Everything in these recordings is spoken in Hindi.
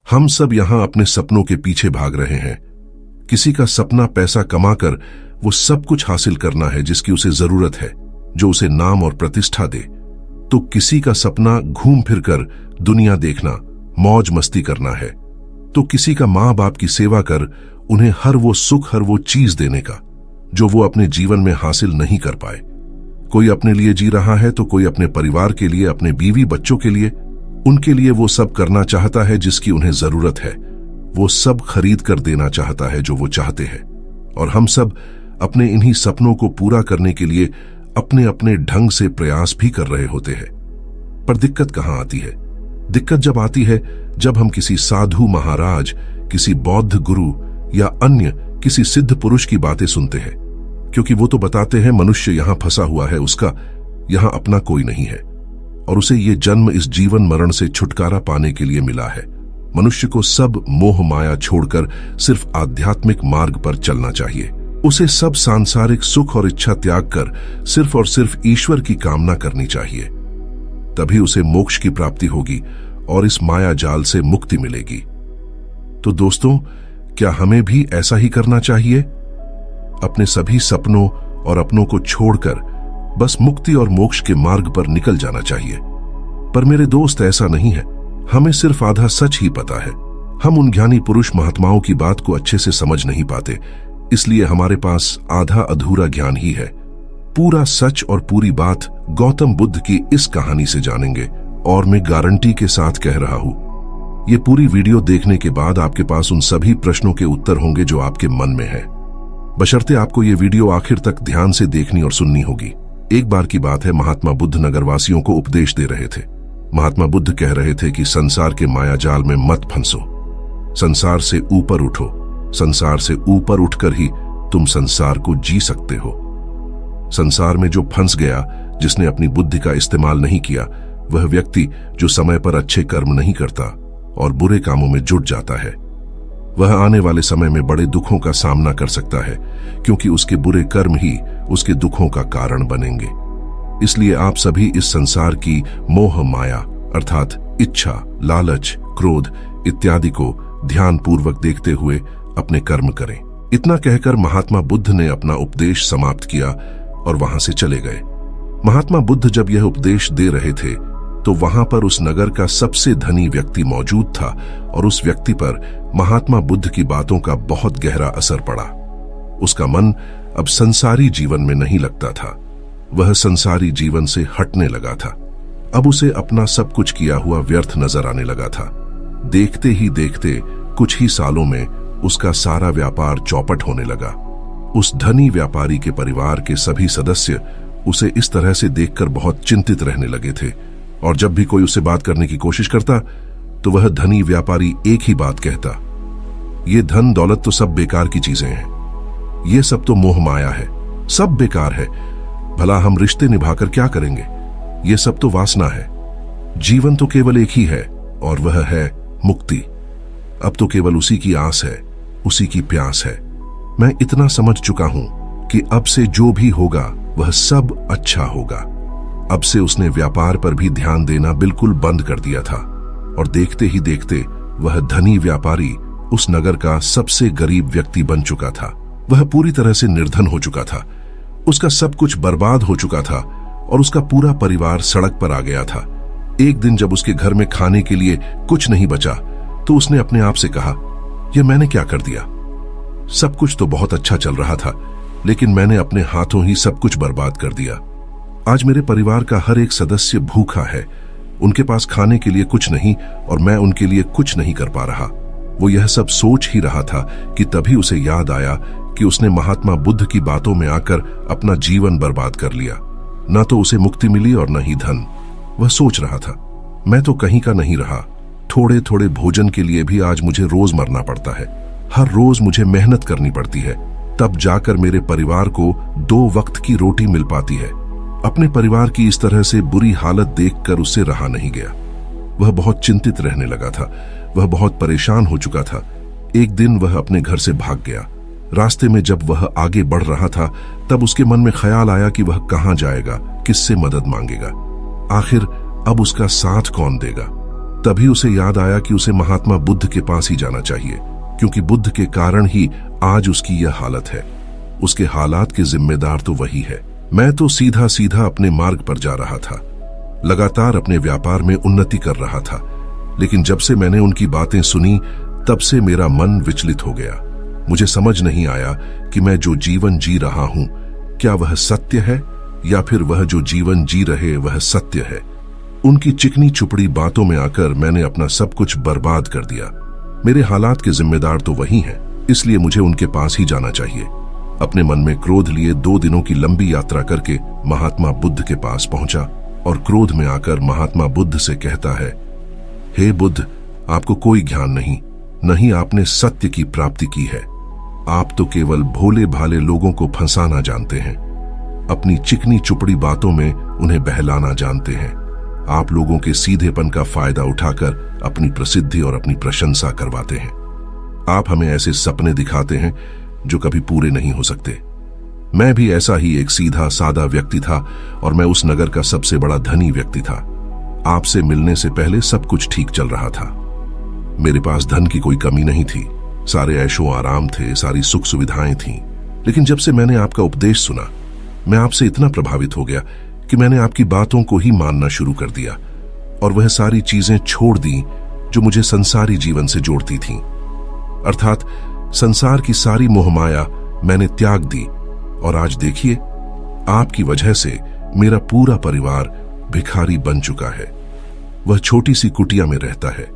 हम सब यहां अपने सपनों के पीछे भाग रहे हैं। किसी का सपना पैसा कमाकर वो सब कुछ हासिल करना है जिसकी उसे जरूरत है, जो उसे नाम और प्रतिष्ठा दे। तो किसी का सपना घूम फिरकर दुनिया देखना, मौज मस्ती करना है। तो किसी का माँ बाप की सेवा कर उन्हें हर वो सुख, हर वो चीज देने का जो वो अपने जीवन में हासिल नहीं कर पाए। कोई अपने लिए जी रहा है तो कोई अपने परिवार के लिए, अपने बीवी बच्चों के लिए, उनके लिए वो सब करना चाहता है जिसकी उन्हें जरूरत है। वो सब खरीद कर देना चाहता है जो वो चाहते हैं। और हम सब अपने इन्हीं सपनों को पूरा करने के लिए अपने अपने ढंग से प्रयास भी कर रहे होते हैं। पर दिक्कत कहां आती है? दिक्कत जब आती है जब हम किसी साधु महाराज, किसी बौद्ध गुरु या अन्य किसी सिद्ध पुरुष की बातें सुनते हैं, क्योंकि वो तो बताते हैं मनुष्य यहां फंसा हुआ है, उसका यहां अपना कोई नहीं है और उसे ये जन्म इस जीवन मरण से छुटकारा पाने के लिए मिला है। मनुष्य को सब मोह माया छोड़कर सिर्फ आध्यात्मिक मार्ग पर चलना चाहिए। उसे सब सांसारिक सुख और इच्छा त्याग कर सिर्फ और सिर्फ ईश्वर की कामना करनी चाहिए। तभी उसे मोक्ष की प्राप्ति होगी और इस माया जाल से मुक्ति मिलेगी। तो दोस्तों, क्या हमें भी ऐसा ही करना चाहिए? अपने सभी सपनों और अपनों को छोड़कर बस मुक्ति और मोक्ष के मार्ग पर निकल जाना चाहिए। पर मेरे दोस्त, ऐसा नहीं है। हमें सिर्फ आधा सच ही पता है। हम उन ज्ञानी पुरुष महात्माओं की बात को अच्छे से समझ नहीं पाते, इसलिए हमारे पास आधा अधूरा ज्ञान ही है। पूरा सच और पूरी बात गौतम बुद्ध की इस कहानी से जानेंगे और मैं गारंटी के साथ कह रहा हूं, ये पूरी वीडियो देखने के बाद आपके पास उन सभी प्रश्नों के उत्तर होंगे जो आपके मन में है। बशर्ते आपको ये वीडियो आखिर तक ध्यान से देखनी और सुननी होगी। एक बार की बात है, महात्मा बुद्ध नगरवासियों को उपदेश दे रहे थे। महात्मा बुद्ध कह रहे थे कि संसार के माया जाल में मत फंसो, संसार से ऊपर उठो। संसार से ऊपर उठकर ही तुम संसार को जी सकते हो। संसार में जो फंस गया, जिसने अपनी बुद्धि का इस्तेमाल नहीं किया, वह व्यक्ति जो समय पर अच्छे कर्म नहीं करता और बुरे कामों में जुट जाता है, वह आने वाले समय में बड़े दुखों का सामना कर सकता है, क्योंकि उसके बुरे कर्म ही उसके दुखों का कारण बनेंगे। इसलिए आप सभी इस संसार की मोह माया अर्थात इच्छा, लालच, क्रोध इत्यादि को ध्यानपूर्वक देखते हुए अपने कर्म करें। इतना कहकर महात्मा बुद्ध ने अपना उपदेश समाप्त किया और वहां से चले गए। महात्मा बुद्ध जब यह उपदेश दे रहे थे तो वहां पर उस नगर का सबसे धनी व्यक्ति मौजूद था और उस व्यक्ति पर महात्मा बुद्ध की बातों का बहुत गहरा असर पड़ा। उसका मन अब संसारी जीवन में नहीं लगता था। वह संसारी जीवन से हटने लगा था। अब उसे अपना सब कुछ किया हुआ व्यर्थ नजर आने लगा था। देखते ही देखते कुछ ही सालों में उसका सारा व्यापार चौपट होने लगा। उस धनी व्यापारी के परिवार के सभी सदस्य उसे इस तरह से देखकर बहुत चिंतित रहने लगे थे और जब भी कोई उससे बात करने की कोशिश करता तो वह धनी व्यापारी एक ही बात कहता, ये धन दौलत तो सब बेकार की चीजें हैं, ये सब तो मोह माया है, सब बेकार है। भला हम रिश्ते निभाकर क्या करेंगे? ये सब तो वासना है। जीवन तो केवल एक ही है और वह है मुक्ति। अब तो केवल उसी की आस है, उसी की प्यास है। मैं इतना समझ चुका हूं कि अब से जो भी होगा वह सब अच्छा होगा। अब से उसने व्यापार पर भी ध्यान देना बिल्कुल बंद कर दिया था और देखते ही देखते वह धनी व्यापारी उस नगर का सबसे गरीब व्यक्ति बन चुका था। वह पूरी तरह से निर्धन हो चुका था। उसका सब कुछ बर्बाद हो चुका था और उसका पूरा परिवार सड़क पर आ गया था। एक दिन जब उसके घर में खाने के लिए कुछ नहीं बचा तो उसने अपने आप से कहा, यह मैंने क्या कर दिया? सब कुछ तो बहुत अच्छा चल रहा था, लेकिन मैंने अपने हाथों ही सब कुछ बर्बाद कर दिया। आज मेरे परिवार का हर एक सदस्य भूखा है। उनके पास खाने के लिए कुछ नहीं और मैं उनके लिए कुछ नहीं कर पा रहा। वो यह सब सोच ही रहा था कि तभी उसे याद आया कि उसने महात्मा बुद्ध की बातों में आकर अपना जीवन बर्बाद कर लिया। न तो उसे मुक्ति मिली और न ही धन। वह सोच रहा था, मैं तो कहीं का नहीं रहा। थोड़े थोड़े भोजन के लिए भी आज मुझे रोज मरना पड़ता है। हर रोज मुझे मेहनत करनी पड़ती है, तब जाकर मेरे परिवार को 2 वक्त की रोटी मिल पाती है। अपने परिवार की इस तरह से बुरी हालत देखकर उससे रहा नहीं गया। वह बहुत चिंतित रहने लगा था। वह बहुत परेशान हो चुका था। एक दिन वह अपने घर से भाग गया। रास्ते में जब वह आगे बढ़ रहा था तब उसके मन में ख्याल आया कि वह कहां जाएगा, किससे मदद मांगेगा, आखिर अब उसका साथ कौन देगा। तभी उसे याद आया कि उसे महात्मा बुद्ध के पास ही जाना चाहिए, क्योंकि बुद्ध के कारण ही आज उसकी यह हालत है। उसके हालात के जिम्मेदार तो वही है। मैं तो सीधा सीधा अपने मार्ग पर जा रहा था, लगातार अपने व्यापार में उन्नति कर रहा था, लेकिन जब से मैंने उनकी बातें सुनी तब से मेरा मन विचलित हो गया। मुझे समझ नहीं आया कि मैं जो जीवन जी रहा हूं क्या वह सत्य है या फिर वह जो जीवन जी रहे वह सत्य है। उनकी चिकनी चुपड़ी बातों में आकर मैंने अपना सब कुछ बर्बाद कर दिया। मेरे हालात के जिम्मेदार तो वही हैं, इसलिए मुझे उनके पास ही जाना चाहिए। अपने मन में क्रोध लिए 2 दिनों की लंबी यात्रा करके महात्मा बुद्ध के पास पहुंचा और क्रोध में आकर महात्मा बुद्ध से कहता है, हे बुद्ध, आपको कोई ज्ञान नहीं, न ही आपने सत्य की प्राप्ति की है। आप तो केवल भोले भाले लोगों को फंसाना जानते हैं, अपनी चिकनी चुपड़ी बातों में उन्हें बहलाना जानते हैं। आप लोगों के सीधेपन का फायदा उठाकर अपनी प्रसिद्धि और अपनी प्रशंसा करवाते हैं। आप हमें ऐसे सपने दिखाते हैं जो कभी पूरे नहीं हो सकते। मैं भी ऐसा ही एक सीधा सादा व्यक्ति था और मैं उस नगर का सबसे बड़ा धनी व्यक्ति था। आपसे मिलने से पहले सब कुछ ठीक चल रहा था। मेरे पास धन की कोई कमी नहीं थी, सारे ऐशो आराम थे, सारी सुख सुविधाएं थीं। लेकिन जब से मैंने आपका उपदेश सुना, मैं आपसे इतना प्रभावित हो गया कि मैंने आपकी बातों को ही मानना शुरू कर दिया और वह सारी चीजें छोड़ दी जो मुझे संसारी जीवन से जोड़ती थीं। अर्थात संसार की सारी मोहमाया मैंने त्याग दी और आज देखिए, आपकी वजह से मेरा पूरा परिवार भिखारी बन चुका है। वह छोटी सी कुटिया में रहता है,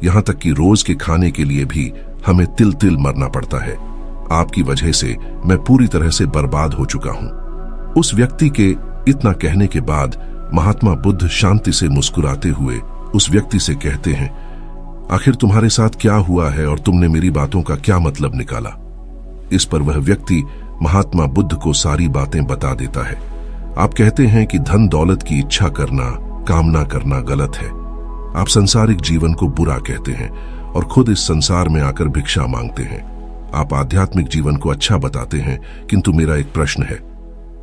यहां तक कि रोज के खाने के लिए भी हमें तिल तिल मरना पड़ता है। आपकी वजह से मैं पूरी तरह से बर्बाद हो चुका हूं। उस व्यक्ति के इतना कहने के बाद महात्मा बुद्ध शांति से मुस्कुराते हुए उस व्यक्ति से कहते हैं, आखिर तुम्हारे साथ क्या हुआ है और तुमने मेरी बातों का क्या मतलब निकाला। इस पर वह व्यक्ति महात्मा बुद्ध को सारी बातें बता देता है। आप कहते हैं कि धन दौलत की इच्छा करना, कामना करना गलत है। आप संसारिक जीवन को बुरा कहते हैं और खुद इस संसार में आकर भिक्षा मांगते हैं। आप आध्यात्मिक जीवन को अच्छा बताते हैं, किंतु मेरा एक प्रश्न है,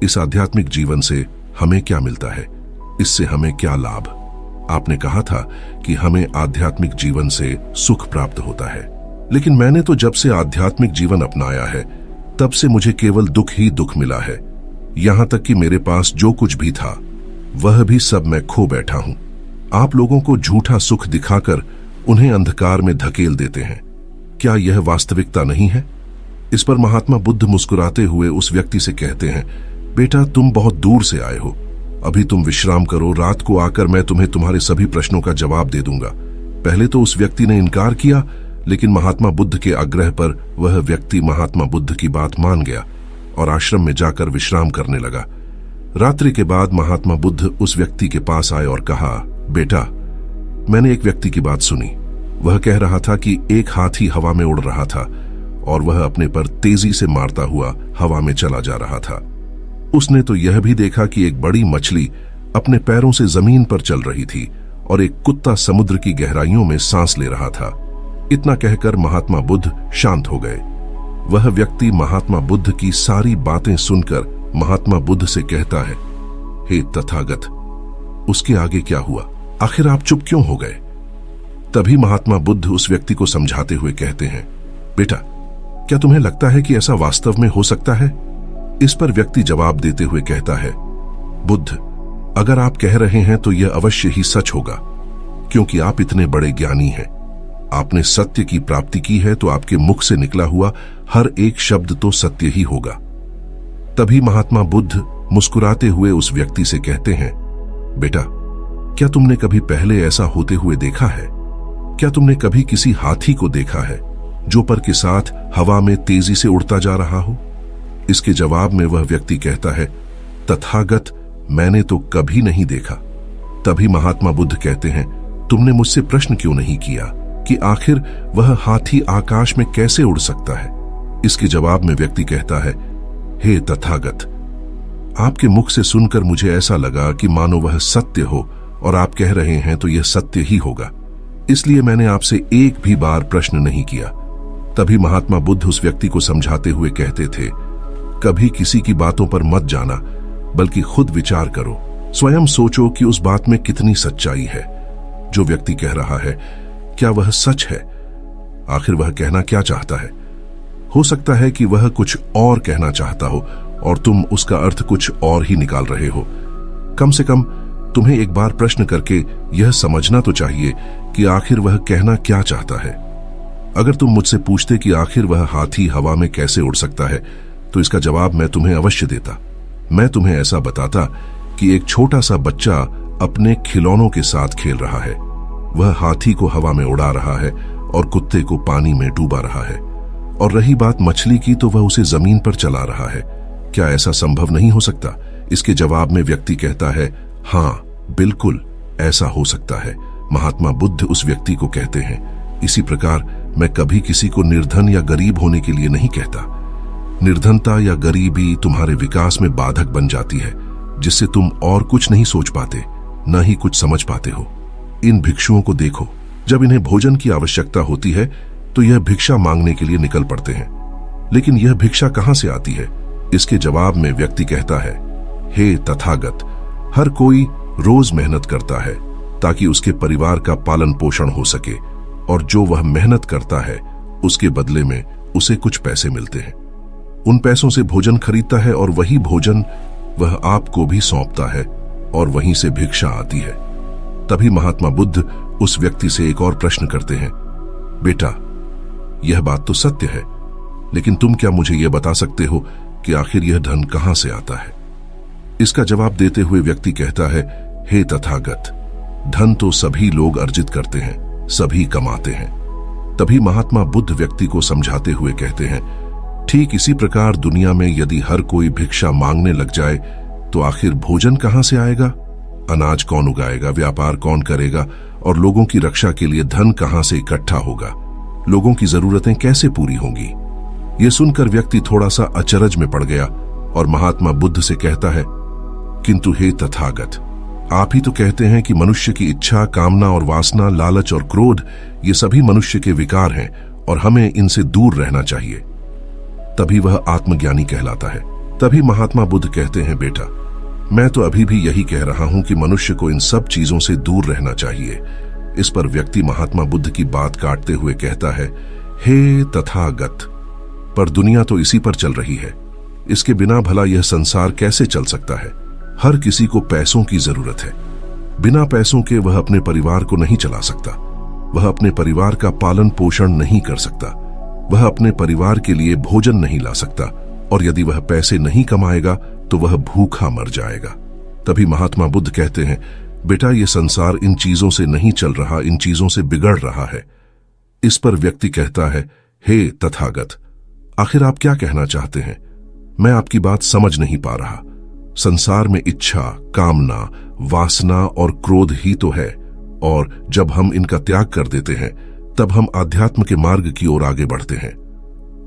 इस आध्यात्मिक जीवन से हमें क्या मिलता है? इससे हमें क्या लाभ? आपने कहा था कि हमें आध्यात्मिक जीवन से सुख प्राप्त होता है, लेकिन मैंने तो जब से आध्यात्मिक जीवन अपनाया है तब से मुझे केवल दुख ही दुख मिला है। यहां तक कि मेरे पास जो कुछ भी था वह भी सब मैं खो बैठा हूं। आप लोगों को झूठा सुख दिखाकर उन्हें अंधकार में धकेल देते हैं। क्या यह वास्तविकता नहीं है? इस पर महात्मा बुद्ध मुस्कुराते हुए उस व्यक्ति से कहते हैं, बेटा, तुम बहुत दूर से आए हो, अभी तुम विश्राम करो, रात को आकर मैं तुम्हें तुम्हारे सभी प्रश्नों का जवाब दे दूंगा। पहले तो उस व्यक्ति ने इनकार किया, लेकिन महात्मा बुद्ध के आग्रह पर वह व्यक्ति महात्मा बुद्ध की बात मान गया और आश्रम में जाकर विश्राम करने लगा। रात्रि के बाद महात्मा बुद्ध उस व्यक्ति के पास आए और कहा, बेटा, मैंने एक व्यक्ति की बात सुनी। वह कह रहा था कि एक हाथी हवा में उड़ रहा था और वह अपने पर तेजी से मारता हुआ हवा में चला जा रहा था। उसने तो यह भी देखा कि एक बड़ी मछली अपने पैरों से जमीन पर चल रही थी और एक कुत्ता समुद्र की गहराइयों में सांस ले रहा था। इतना कहकर महात्मा बुद्ध शांत हो गए। वह व्यक्ति महात्मा बुद्ध की सारी बातें सुनकर महात्मा बुद्ध से कहता है, हे तथागत, उसके आगे क्या हुआ? आखिर आप चुप क्यों हो गए? तभी महात्मा बुद्ध उस व्यक्ति को समझाते हुए कहते हैं, बेटा, क्या तुम्हें लगता है कि ऐसा वास्तव में हो सकता है? इस पर व्यक्ति जवाब देते हुए कहता है, बुद्ध, अगर आप कह रहे हैं तो यह अवश्य ही सच होगा, क्योंकि आप इतने बड़े ज्ञानी हैं। आपने सत्य की प्राप्ति की है तो आपके मुख से निकला हुआ हर एक शब्द तो सत्य ही होगा। तभी महात्मा बुद्ध मुस्कुराते हुए उस व्यक्ति से कहते हैं, बेटा, क्या तुमने कभी पहले ऐसा होते हुए देखा है? क्या तुमने कभी किसी हाथी को देखा है जो पर के साथ हवा में तेजी से उड़ता जा रहा हो? इसके जवाब में वह व्यक्ति कहता है, तथागत, मैंने तो कभी नहीं देखा। तभी महात्मा बुद्ध कहते हैं, तुमने मुझसे प्रश्न क्यों नहीं किया कि आखिर वह हाथी आकाश में कैसे उड़ सकता है? इसके जवाब में व्यक्ति कहता है, हे तथागत, आपके मुख से सुनकर मुझे ऐसा लगा कि मानो वह सत्य हो और आप कह रहे हैं तो यह सत्य ही होगा, इसलिए मैंने आपसे एक भी बार प्रश्न नहीं किया। तभी महात्मा बुद्ध उस व्यक्ति को समझाते हुए कहते थे, कभी किसी की बातों पर मत जाना, बल्कि खुद विचार करो, स्वयं सोचो कि उस बात में कितनी सच्चाई है। जो व्यक्ति कह रहा है क्या वह सच है? आखिर वह कहना क्या चाहता है? हो सकता है कि वह कुछ और कहना चाहता हो और तुम उसका अर्थ कुछ और ही निकाल रहे हो। कम से कम तुम्हें एक बार प्रश्न करके यह समझना तो चाहिए कि आखिर वह कहना क्या चाहता है। अगर तुम मुझसे पूछते कि आखिर वह हाथी हवा में कैसे उड़ सकता है, तो इसका जवाब मैं तुम्हें अवश्य देता। मैं तुम्हें ऐसा बताता कि एक छोटा सा बच्चा अपने खिलौनों के साथ खेल रहा है। वह हाथी को हवा में उड़ा रहा है और कुत्ते को पानी में डूबा रहा है। और रही बात मछली की, तो वह उसे जमीन पर चला रहा है। क्या ऐसा संभव नहीं हो सकता? इसके जवाब में व्यक्ति कहता है, हाँ बिल्कुल ऐसा हो सकता है। महात्मा बुद्ध उस व्यक्ति को कहते हैं, इसी प्रकार मैं कभी किसी को निर्धन या गरीब होने के लिए नहीं कहता। निर्धनता या गरीबी तुम्हारे विकास में बाधक बन जाती है, जिससे तुम और कुछ नहीं सोच पाते, न ही कुछ समझ पाते हो। इन भिक्षुओं को देखो, जब इन्हें भोजन की आवश्यकता होती है तो यह भिक्षा मांगने के लिए निकल पड़ते हैं। लेकिन यह भिक्षा कहां से आती है? इसके जवाब में व्यक्ति कहता है, हे तथागत, हर कोई रोज मेहनत करता है ताकि उसके परिवार का पालन पोषण हो सके, और जो वह मेहनत करता है उसके बदले में उसे कुछ पैसे मिलते हैं। उन पैसों से भोजन खरीदता है और वही भोजन वह आपको भी सौंपता है और वहीं से भिक्षा आती है। तभी महात्मा बुद्ध उस व्यक्ति से एक और प्रश्न करते हैं, बेटा यह बात तो सत्य है, लेकिन तुम क्या मुझे यह बता सकते हो कि आखिर यह धन कहां से आता है? इसका जवाब देते हुए व्यक्ति कहता है, हे तथागत, धन तो सभी लोग अर्जित करते हैं, सभी कमाते हैं। तभी महात्मा बुद्ध व्यक्ति को समझाते हुए कहते हैं, ठीक इसी प्रकार दुनिया में यदि हर कोई भिक्षा मांगने लग जाए तो आखिर भोजन कहां से आएगा? अनाज कौन उगाएगा? व्यापार कौन करेगा? और लोगों की रक्षा के लिए धन कहां से इकट्ठा होगा? लोगों की जरूरतें कैसे पूरी होंगी? यह सुनकर व्यक्ति थोड़ा सा अचरज में पड़ गया और महात्मा बुद्ध से कहता है, किंतु हे तथागत, आप ही तो कहते हैं कि मनुष्य की इच्छा, कामना और वासना, लालच और क्रोध ये सभी मनुष्य के विकार हैं और हमें इनसे दूर रहना चाहिए। तभी वह आत्मज्ञानी कहलाता है। तभी महात्मा बुद्ध कहते हैं, बेटा मैं तो अभी भी यही कह रहा हूं कि मनुष्य को इन सब चीजों से दूर रहना चाहिए। इस पर व्यक्ति महात्मा बुद्ध की बात काटते हुए कहता है, हे तथागत, पर दुनिया तो इसी पर चल रही है। इसके बिना भला यह संसार कैसे चल सकता है? हर किसी को पैसों की जरूरत है। बिना पैसों के वह अपने परिवार को नहीं चला सकता। वह अपने परिवार का पालन पोषण नहीं कर सकता। वह अपने परिवार के लिए भोजन नहीं ला सकता, और यदि वह पैसे नहीं कमाएगा तो वह भूखा मर जाएगा। तभी महात्मा बुद्ध कहते हैं, बेटा ये संसार इन चीजों से नहीं चल रहा, इन चीजों से बिगड़ रहा है। इस पर व्यक्ति कहता है, हे तथागत, आखिर आप क्या कहना चाहते हैं? मैं आपकी बात समझ नहीं पा रहा। संसार में इच्छा, कामना, वासना और क्रोध ही तो है, और जब हम इनका त्याग कर देते हैं तब हम आध्यात्म के मार्ग की ओर आगे बढ़ते हैं,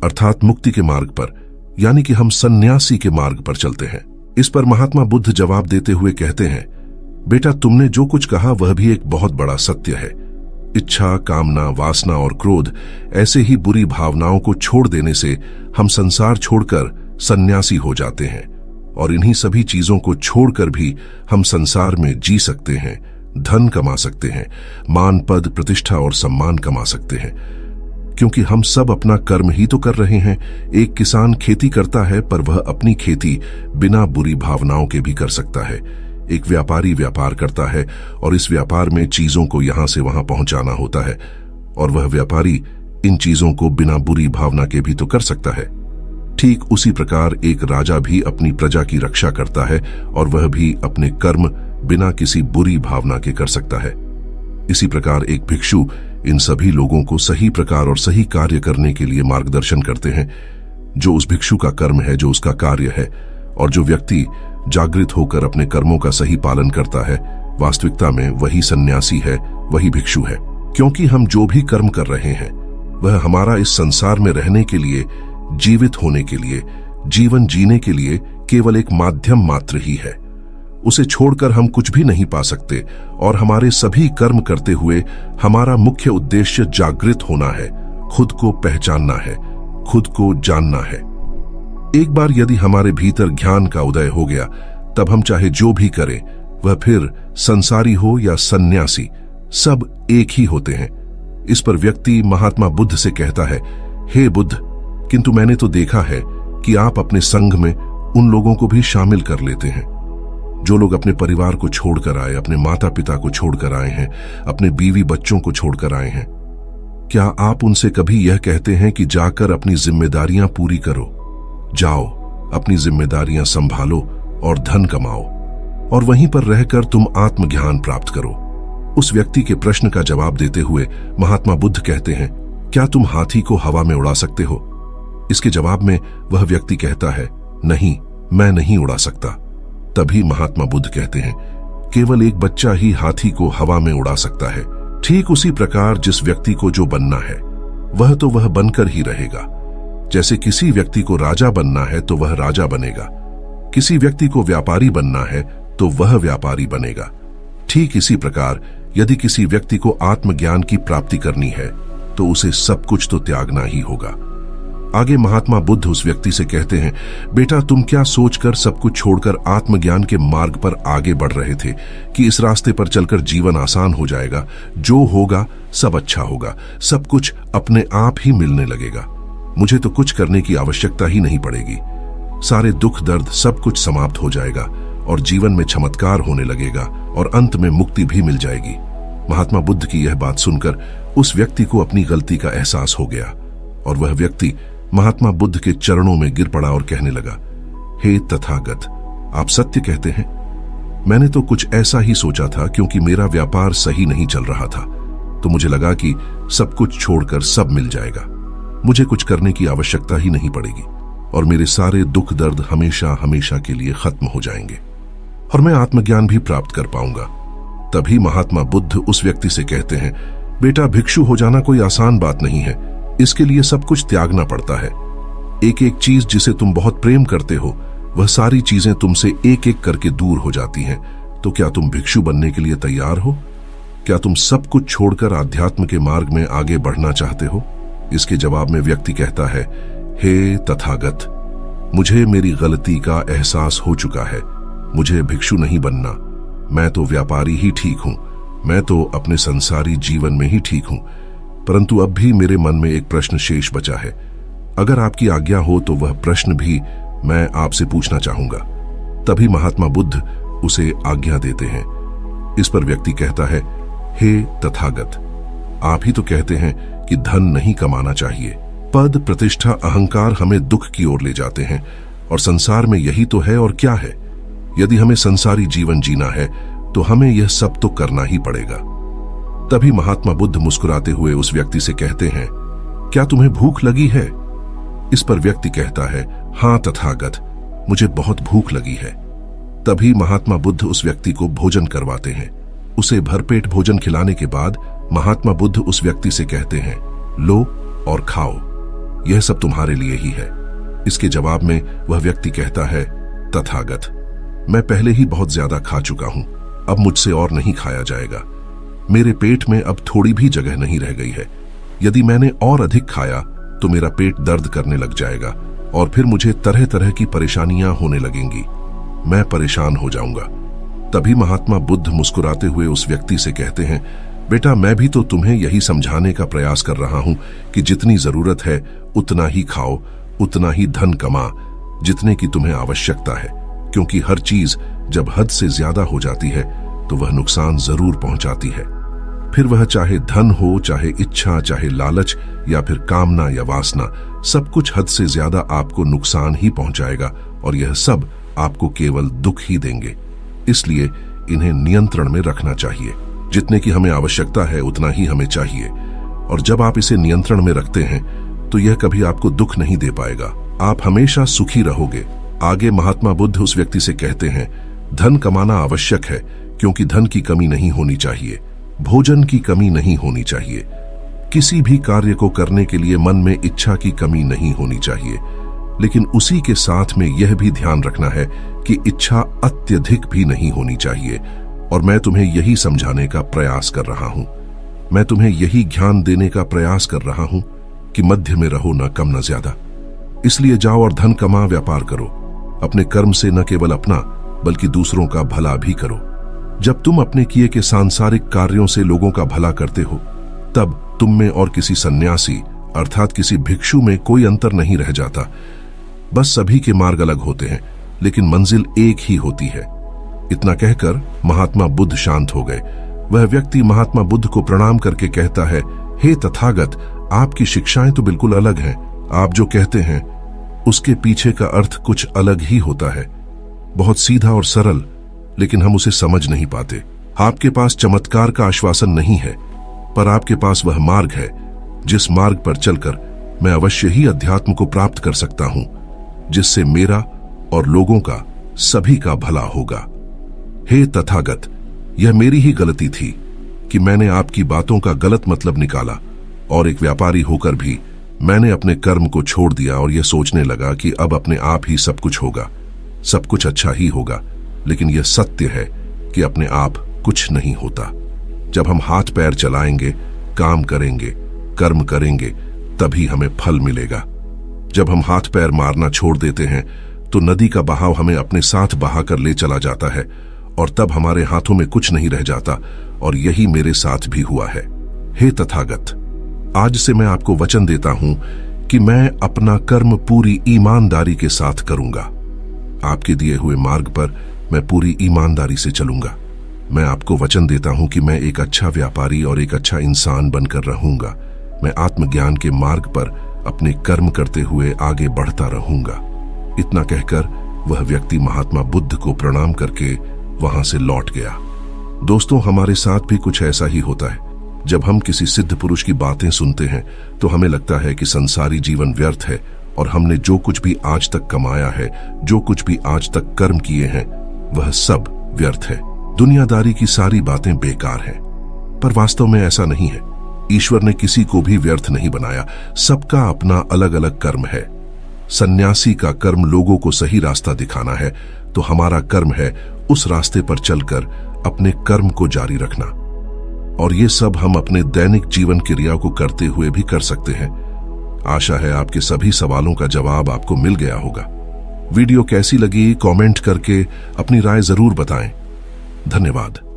अर्थात मुक्ति के मार्ग पर, यानी कि हम सन्यासी के मार्ग पर चलते हैं। इस पर महात्मा बुद्ध जवाब देते हुए कहते हैं, बेटा तुमने जो कुछ कहा वह भी एक बहुत बड़ा सत्य है। इच्छा, कामना, वासना और क्रोध ऐसे ही बुरी भावनाओं को छोड़ देने से हम संसार छोड़कर सन्यासी हो जाते हैं, और इन्हीं सभी चीजों को छोड़कर भी हम संसार में जी सकते हैं, धन कमा सकते हैं, मान, पद, प्रतिष्ठा और सम्मान कमा सकते हैं, क्योंकि हम सब अपना कर्म ही तो कर रहे हैं। एक किसान खेती करता है, पर वह अपनी खेती बिना बुरी भावनाओं के भी कर सकता है। एक व्यापारी व्यापार करता है और इस व्यापार में चीजों को यहां से वहां पहुंचाना होता है, और वह व्यापारी इन चीजों को बिना बुरी भावना के भी तो कर सकता है। ठीक उसी प्रकार एक राजा भी अपनी प्रजा की रक्षा करता है, और वह भी अपने कर्म बिना किसी बुरी भावना के कर सकता है। इसी प्रकार एक भिक्षु इन सभी लोगों को सही प्रकार और सही कार्य करने के लिए मार्गदर्शन करते हैं, जो उस भिक्षु का कर्म है, जो उसका कार्य है। और जो व्यक्ति जागृत होकर अपने कर्मों का सही पालन करता है, वास्तविकता में वही सन्यासी है, वही भिक्षु है। क्योंकि हम जो भी कर्म कर रहे हैं वह हमारा इस संसार में रहने के लिए, जीवित होने के लिए, जीवन जीने के लिए केवल एक माध्यम मात्र ही है। उसे छोड़कर हम कुछ भी नहीं पा सकते, और हमारे सभी कर्म करते हुए हमारा मुख्य उद्देश्य जागृत होना है, खुद को पहचानना है, खुद को जानना है। एक बार यदि हमारे भीतर ज्ञान का उदय हो गया, तब हम चाहे जो भी करें, वह फिर संसारी हो या सन्यासी, सब एक ही होते हैं। इस पर व्यक्ति महात्मा बुद्ध से कहता है, हे बुद्ध, किंतु मैंने तो देखा है कि आप अपने संघ में उन लोगों को भी शामिल कर लेते हैं जो लोग अपने परिवार को छोड़कर आए, अपने माता पिता को छोड़कर आए हैं, अपने बीवी बच्चों को छोड़कर आए हैं। क्या आप उनसे कभी यह कहते हैं कि जाकर अपनी जिम्मेदारियां पूरी करो, जाओ अपनी जिम्मेदारियां संभालो और धन कमाओ और वहीं पर रहकर तुम आत्मज्ञान प्राप्त करो? उस व्यक्ति के प्रश्न का जवाब देते हुए महात्मा बुद्ध कहते हैं, क्या तुम हाथी को हवा में उड़ा सकते हो? इसके जवाब में वह व्यक्ति कहता है, नहीं, मैं नहीं उड़ा सकता। तभी महात्मा बुद्ध कहते हैं, केवल एक बच्चा ही हाथी को हवा में उड़ा सकता है। ठीक उसी प्रकार जिस व्यक्ति को जो बनना है वह तो वह बनकर ही रहेगा। जैसे किसी व्यक्ति को राजा बनना है तो वह राजा बनेगा, किसी व्यक्ति को व्यापारी बनना है तो वह व्यापारी बनेगा। ठीक इसी प्रकार यदि किसी व्यक्ति को आत्मज्ञान की प्राप्ति करनी है तो उसे सब कुछ तो त्यागना ही होगा। आगे महात्मा बुद्ध उस व्यक्ति से कहते हैं, बेटा, तुम क्या सोचकर सब कुछ छोड़कर आत्मज्ञान के मार्ग पर आगे बढ़ रहे थे कि इस रास्ते पर चलकर जीवन आसान हो जाएगा, जो होगा सब अच्छा होगा, सब कुछ अपने आप ही मिलने लगेगा, मुझे तो कुछ करने की आवश्यकता ही नहीं पड़ेगी, सारे दुख दर्द सब कुछ समाप्त हो जाएगा और जीवन में चमत्कार होने लगेगा और अंत में मुक्ति भी मिल जाएगी। महात्मा बुद्ध की यह बात सुनकर उस व्यक्ति को अपनी गलती का एहसास हो गया और वह व्यक्ति महात्मा बुद्ध के चरणों में गिर पड़ा और कहने लगा, हे तथागत, आप सत्य कहते हैं। मैंने तो कुछ ऐसा ही सोचा था, क्योंकि मेरा व्यापार सही नहीं चल रहा था तो मुझे लगा कि सब कुछ छोड़कर सब मिल जाएगा, मुझे कुछ करने की आवश्यकता ही नहीं पड़ेगी और मेरे सारे दुख दर्द हमेशा हमेशा के लिए खत्म हो जाएंगे और मैं आत्मज्ञान भी प्राप्त कर पाऊंगा। तभी महात्मा बुद्ध उस व्यक्ति से कहते हैं, बेटा, भिक्षु हो जाना कोई आसान बात नहीं है, इसके लिए सब कुछ त्यागना पड़ता है। एक एक चीज जिसे तुम बहुत प्रेम करते हो वह सारी चीजें तुमसे एक एक करके दूर हो जाती हैं। तो क्या तुम भिक्षु बनने के लिए तैयार हो? क्या तुम सब कुछ छोड़कर आध्यात्म के मार्ग में आगे बढ़ना चाहते हो? इसके जवाब में व्यक्ति कहता है, हे तथागत, मुझे मेरी गलती का एहसास हो चुका है, मुझे भिक्षु नहीं बनना, मैं तो व्यापारी ही ठीक हूं, मैं तो अपने संसारी जीवन में ही ठीक हूं। परंतु अब भी मेरे मन में एक प्रश्न शेष बचा है, अगर आपकी आज्ञा हो तो वह प्रश्न भी मैं आपसे पूछना चाहूंगा। तभी महात्मा बुद्ध उसे आज्ञा देते हैं। इस पर व्यक्ति कहता है, हे तथागत, आप ही तो कहते हैं कि धन नहीं कमाना चाहिए, पद प्रतिष्ठा अहंकार हमें दुख की ओर ले जाते हैं और संसार में यही तो है और क्या है। यदि हमें संसारी जीवन जीना है तो हमें यह सब तो करना ही पड़ेगा। तभी महात्मा बुद्ध मुस्कुराते हुए उस व्यक्ति से कहते हैं, क्या तुम्हें भूख लगी है? इस पर व्यक्ति कहता है, हाँ तथागत, मुझे बहुत भूख लगी है। तभी महात्मा बुद्ध उस व्यक्ति को भोजन करवाते हैं। उसे भरपेट भोजन खिलाने के बाद महात्मा बुद्ध उस व्यक्ति से कहते हैं, लो और खाओ, यह सब तुम्हारे लिए ही है। इसके जवाब में वह व्यक्ति कहता है, तथागत, मैं पहले ही बहुत ज्यादा खा चुका हूं, अब मुझसे और नहीं खाया जाएगा, मेरे पेट में अब थोड़ी भी जगह नहीं रह गई है, यदि मैंने और अधिक खाया तो मेरा पेट दर्द करने लग जाएगा और फिर मुझे तरह तरह की परेशानियां होने लगेंगी, मैं परेशान हो जाऊंगा। तभी महात्मा बुद्ध मुस्कुराते हुए उस व्यक्ति से कहते हैं, बेटा, मैं भी तो तुम्हें यही समझाने का प्रयास कर रहा हूं कि जितनी जरूरत है उतना ही खाओ, उतना ही धन कमा जितने की तुम्हें आवश्यकता है, क्योंकि हर चीज जब हद से ज्यादा हो जाती है तो वह नुकसान जरूर पहुंचाती है। फिर वह चाहे धन हो, चाहे इच्छा, चाहे लालच या फिर कामना या वासना, सब कुछ हद से ज्यादा आपको नुकसान ही पहुंचाएगा और यह सब आपको केवल दुख ही देंगे। इसलिए इन्हें नियंत्रण में रखना चाहिए। जितने की हमें आवश्यकता है उतना ही हमें चाहिए और जब आप इसे नियंत्रण में रखते हैं तो यह कभी आपको दुख नहीं दे पाएगा, आप हमेशा सुखी रहोगे। आगे महात्मा बुद्ध उस व्यक्ति से कहते हैं, धन कमाना आवश्यक है क्योंकि धन की कमी नहीं होनी चाहिए, भोजन की कमी नहीं होनी चाहिए, किसी भी कार्य को करने के लिए मन में इच्छा की कमी नहीं होनी चाहिए, लेकिन उसी के साथ में यह भी ध्यान रखना है कि इच्छा अत्यधिक भी नहीं होनी चाहिए। और मैं तुम्हें यही समझाने का प्रयास कर रहा हूं, मैं तुम्हें यही ज्ञान देने का प्रयास कर रहा हूं कि मध्य में रहो, न कम न ज्यादा। इसलिए जाओ और धन कमा, व्यापार करो, अपने कर्म से न केवल अपना बल्कि दूसरों का भला भी करो। जब तुम अपने किए के सांसारिक कार्यों से लोगों का भला करते हो, तब तुम में और किसी सन्यासी अर्थात किसी भिक्षु में कोई अंतर नहीं रह जाता। बस सभी के मार्ग अलग होते हैं, लेकिन मंजिल एक ही होती है। इतना कहकर महात्मा बुद्ध शांत हो गए। वह व्यक्ति महात्मा बुद्ध को प्रणाम करके कहता है, हे तथागत, आपकी शिक्षाएं तो बिल्कुल अलग हैं। आप जो कहते हैं उसके पीछे का अर्थ कुछ अलग ही होता है, बहुत सीधा और सरल, लेकिन हम उसे समझ नहीं पाते। आपके पास चमत्कार का आश्वासन नहीं है, पर आपके पास वह मार्ग है जिस मार्ग पर चलकर मैं अवश्य ही अध्यात्म को प्राप्त कर सकता हूं, जिससे मेरा और लोगों का, सभी का भला होगा। हे तथागत, यह मेरी ही गलती थी कि मैंने आपकी बातों का गलत मतलब निकाला और एक व्यापारी होकर भी मैंने अपने कर्म को छोड़ दिया और यह सोचने लगा कि अब अपने आप ही सब कुछ होगा, सब कुछ अच्छा ही होगा। लेकिन यह सत्य है कि अपने आप कुछ नहीं होता। जब हम हाथ पैर चलाएंगे, काम करेंगे, कर्म करेंगे, तभी हमें फल मिलेगा। जब हम हाथ पैर मारना छोड़ देते हैं तो नदी का बहाव हमें अपने साथ बहाकर ले चला जाता है और तब हमारे हाथों में कुछ नहीं रह जाता, और यही मेरे साथ भी हुआ है। हे तथागत, आज से मैं आपको वचन देता हूं कि मैं अपना कर्म पूरी ईमानदारी के साथ करूंगा। आपके दिए हुए मार्ग पर मैं पूरी ईमानदारी से चलूंगा। मैं आपको वचन देता हूं कि मैं एक अच्छा व्यापारी और एक अच्छा इंसान बनकर रहूंगा। मैं आत्मज्ञान के मार्ग पर अपने कर्म करते हुए आगे बढ़ता रहूंगा। इतना कहकर वह व्यक्ति महात्मा बुद्ध को प्रणाम करके वहां से लौट गया। दोस्तों, हमारे साथ भी कुछ ऐसा ही होता है। जब हम किसी सिद्ध पुरुष की बातें सुनते हैं तो हमें लगता है कि संसारी जीवन व्यर्थ है और हमने जो कुछ भी आज तक कमाया है, जो कुछ भी आज तक कर्म किए हैं, वह सब व्यर्थ है। दुनियादारी की सारी बातें बेकार हैं। पर वास्तव में ऐसा नहीं है। ईश्वर ने किसी को भी व्यर्थ नहीं बनाया। सबका अपना अलग अलग कर्म है। सन्यासी का कर्म लोगों को सही रास्ता दिखाना है, तो हमारा कर्म है उस रास्ते पर चलकर अपने कर्म को जारी रखना। और ये सब हम अपने दैनिक जीवन क्रिया को करते हुए भी कर सकते हैं। आशा है आपके सभी सवालों का जवाब आपको मिल गया होगा। वीडियो कैसी लगी कमेंट करके अपनी राय जरूर बताएं। धन्यवाद।